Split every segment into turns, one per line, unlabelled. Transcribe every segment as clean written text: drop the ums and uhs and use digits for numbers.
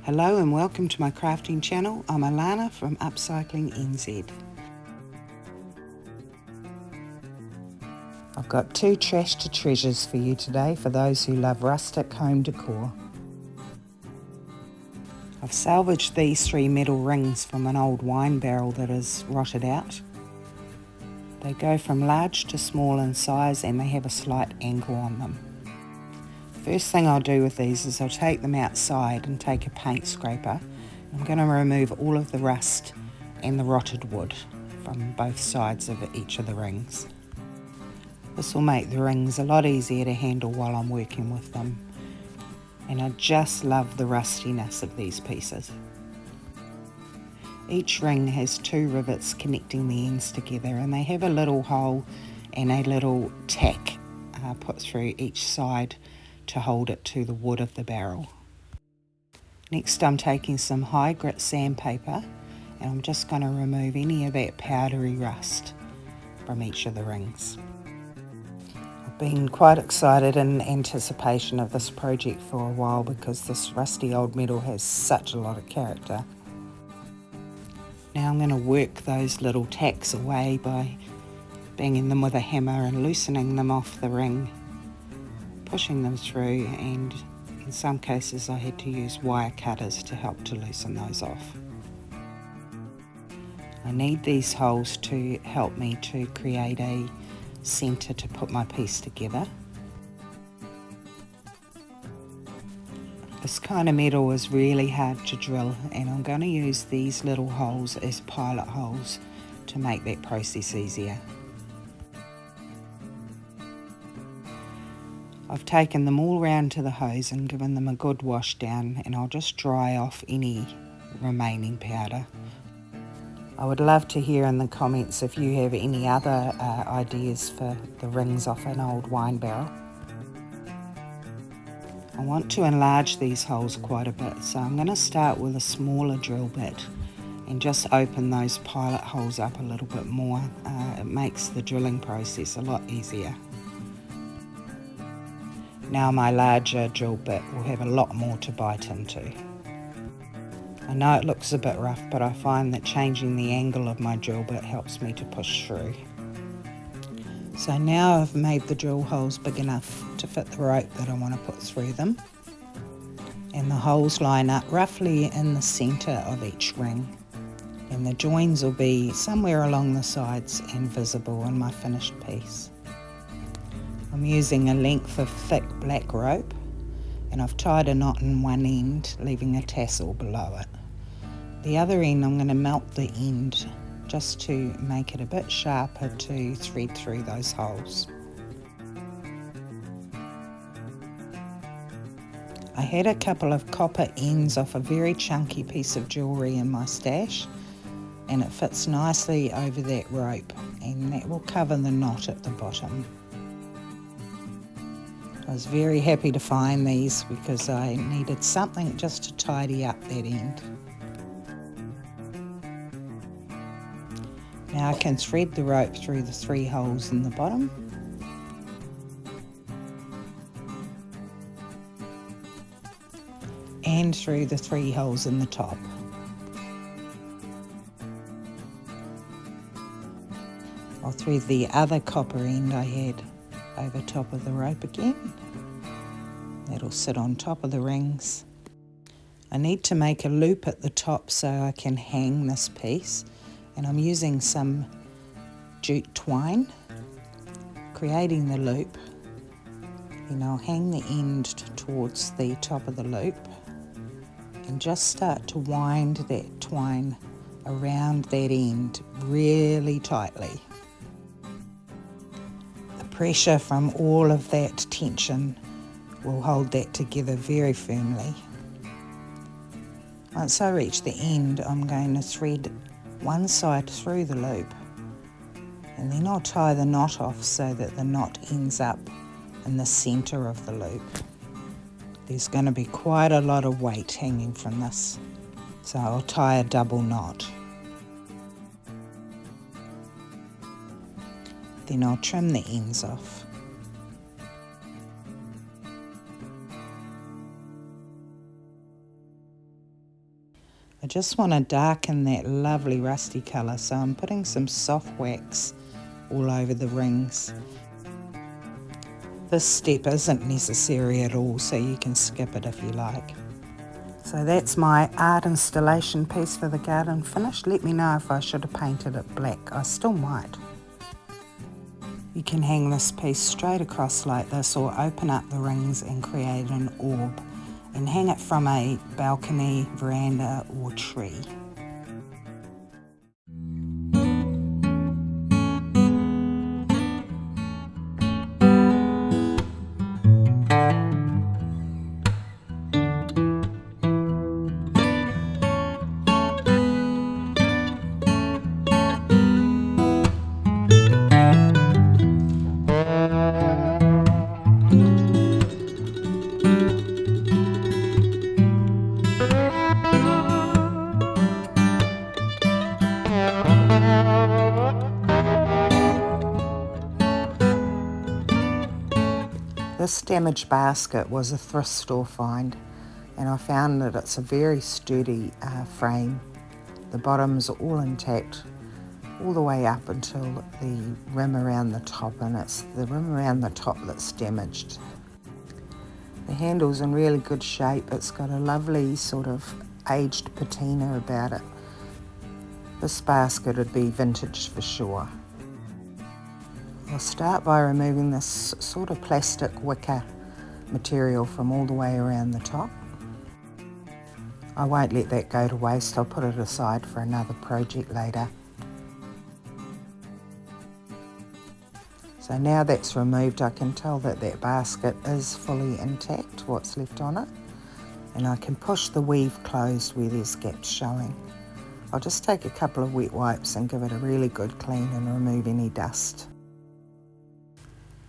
Hello and welcome to my crafting channel. I'm Alana from Upcycling NZ. I've got two trash to treasures for you today for those who love rustic home decor. I've salvaged these three metal rings from an old wine barrel that is rotted out. They go from large to small in size and they have a slight angle on them. First thing I'll do with these is I'll take them outside and take a paint scraper. I'm going to remove all of the rust and the rotted wood from both sides of each of the rings. This will make the rings a lot easier to handle while I'm working with them. And I just love the rustiness of these pieces. Each ring has two rivets connecting the ends together, and they have a little hole and a little tack put through each side to hold it to the wood of the barrel. Next I'm taking some high grit sandpaper and I'm just going to remove any of that powdery rust from each of the rings. I've been quite excited in anticipation of this project for a while because this rusty old metal has such a lot of character. Now I'm going to work those little tacks away by banging them with a hammer and loosening them off the ring, pushing them through, and in some cases I had to use wire cutters to help to loosen those off. I need these holes to help me to create a centre to put my piece together. This kind of metal is really hard to drill, and I'm going to use these little holes as pilot holes to make that process easier. I've taken them all round to the hose and given them a good wash down, and I'll just dry off any remaining powder. I would love to hear in the comments if you have any other ideas for the rings off an old wine barrel. I want to enlarge these holes quite a bit, so I'm going to start with a smaller drill bit and just open those pilot holes up a little bit more. It makes the drilling process a lot easier. Now my larger drill bit will have a lot more to bite into. I know it looks a bit rough, but I find that changing the angle of my drill bit helps me to push through. So now I've made the drill holes big enough to fit the rope that I want to put through them. And the holes line up roughly in the centre of each ring. And the joins will be somewhere along the sides and visible in my finished piece. I'm using a length of thick black rope, and I've tied a knot in one end, leaving a tassel below it. The other end I'm going to melt the end just to make it a bit sharper to thread through those holes. I had a couple of copper ends off a very chunky piece of jewellery in my stash, and it fits nicely over that rope, and that will cover the knot at the bottom. I was very happy to find these because I needed something just to tidy up that end. Now I can thread the rope through the three holes in the bottom. And through the three holes in the top. I'll thread the other copper end I had over top of the rope again. That'll sit on top of the rings. I need to make a loop at the top so I can hang this piece, and I'm using some jute twine, creating the loop. And I'll hang the end towards the top of the loop and just start to wind that twine around that end really tightly. Pressure from all of that tension will hold that together very firmly. Once I reach the end, I'm going to thread one side through the loop, and then I'll tie the knot off so that the knot ends up in the centre of the loop. There's going to be quite a lot of weight hanging from this, so I'll tie a double knot. Then I'll trim the ends off. I just want to darken that lovely rusty colour, so I'm putting some soft wax all over the rings. This step isn't necessary at all, so you can skip it if you like. So that's my art installation piece for the garden finished. Let me know if I should have painted it black. I still might. You can hang this piece straight across like this, or open up the rings and create an orb and hang it from a balcony, veranda or tree. This damaged basket was a thrift store find, and I found that it's a very sturdy frame. The bottom's all intact all the way up until the rim around the top, and it's the rim around the top that's damaged. The handle's in really good shape. It's got a lovely sort of aged patina about it. This basket would be vintage for sure. I'll start by removing this sort of plastic wicker material from all the way around the top. I won't let that go to waste. I'll put it aside for another project later. So now that's removed, I can tell that that basket is fully intact, what's left on it, and I can push the weave closed where there's gaps showing. I'll just take a couple of wet wipes and give it a really good clean and remove any dust.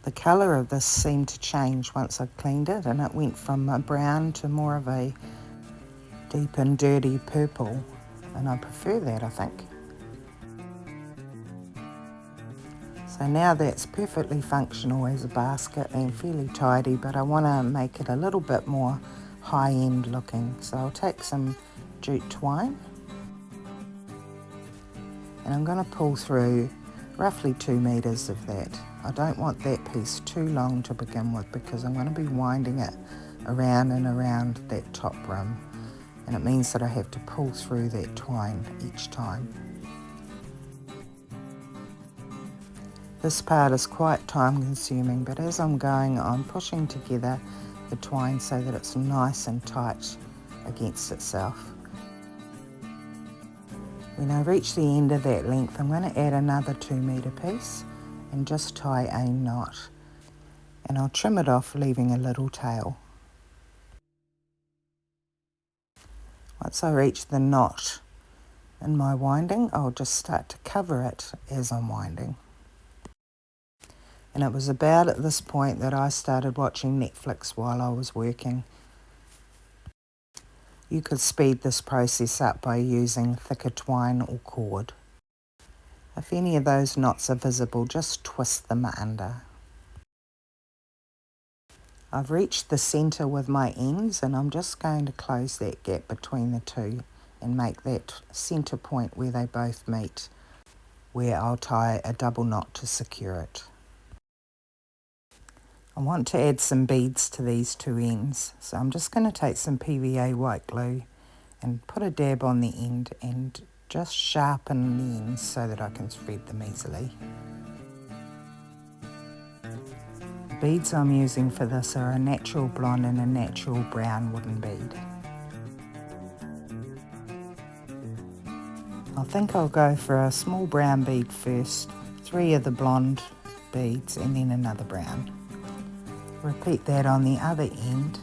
The colour of this seemed to change once I cleaned it, and it went from a brown to more of a deep and dirty purple, and I prefer that, I think. So now that's perfectly functional as a basket and fairly tidy, but I want to make it a little bit more high-end looking. So I'll take some jute twine and I'm going to pull through roughly 2 meters of that. I don't want that piece too long to begin with, because I'm going to be winding it around and around that top rim, and it means that I have to pull through that twine each time. This part is quite time consuming, but as I'm going, I'm pushing together the twine so that it's nice and tight against itself. When I reach the end of that length, I'm going to add another 2 meter piece and just tie a knot, and I'll trim it off, leaving a little tail. Once I reach the knot in my winding, I'll just start to cover it as I'm winding. And it was about at this point that I started watching Netflix while I was working. You could speed this process up by using thicker twine or cord. If any of those knots are visible, just twist them under. I've reached the centre with my ends, and I'm just going to close that gap between the two and make that centre point where they both meet, where I'll tie a double knot to secure it. I want to add some beads to these two ends, so I'm just going to take some PVA white glue and put a dab on the end and just sharpen the ends so that I can thread them easily. The beads I'm using for this are a natural blonde and a natural brown wooden bead. I think I'll go for a small brown bead first, 3 of the blonde beads, and then another brown. Repeat that on the other end,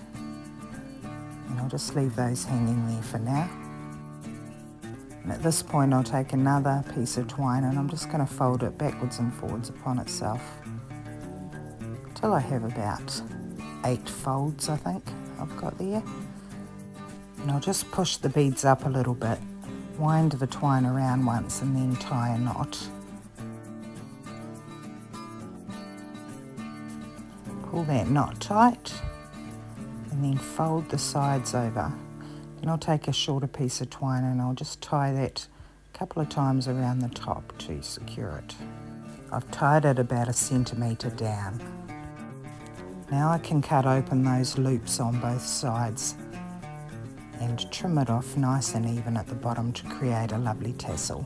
and I'll just leave those hanging there for now. And at this point I'll take another piece of twine and I'm just going to fold it backwards and forwards upon itself till I have about 8 folds, I think I've got there. And I'll just push the beads up a little bit, wind the twine around once and then tie a knot. Pull that knot tight and then fold the sides over. And I'll take a shorter piece of twine and I'll just tie that a couple of times around the top to secure it. I've tied it about 1 centimetre down. Now I can cut open those loops on both sides and trim it off nice and even at the bottom to create a lovely tassel.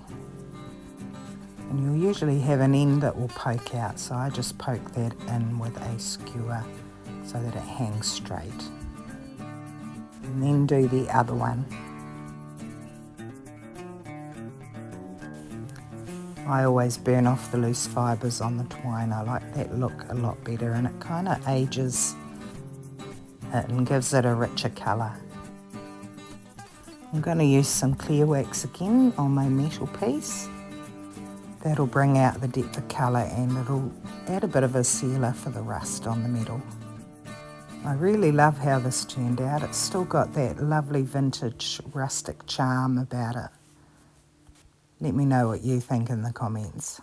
And you'll usually have an end that will poke out, so I just poke that in with a skewer so that it hangs straight. And then do the other one. I always burn off the loose fibres on the twine. I like that look a lot better, and it kind of ages it and gives it a richer colour. I'm going to use some clear wax again on my metal piece. That'll bring out the depth of colour and it'll add a bit of a sealer for the rust on the metal. I really love how this turned out. It's still got that lovely vintage rustic charm about it. Let me know what you think in the comments.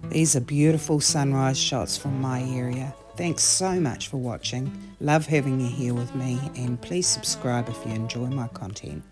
These are beautiful sunrise shots from my area. Thanks so much for watching. Love having you here with me, and please subscribe if you enjoy my content.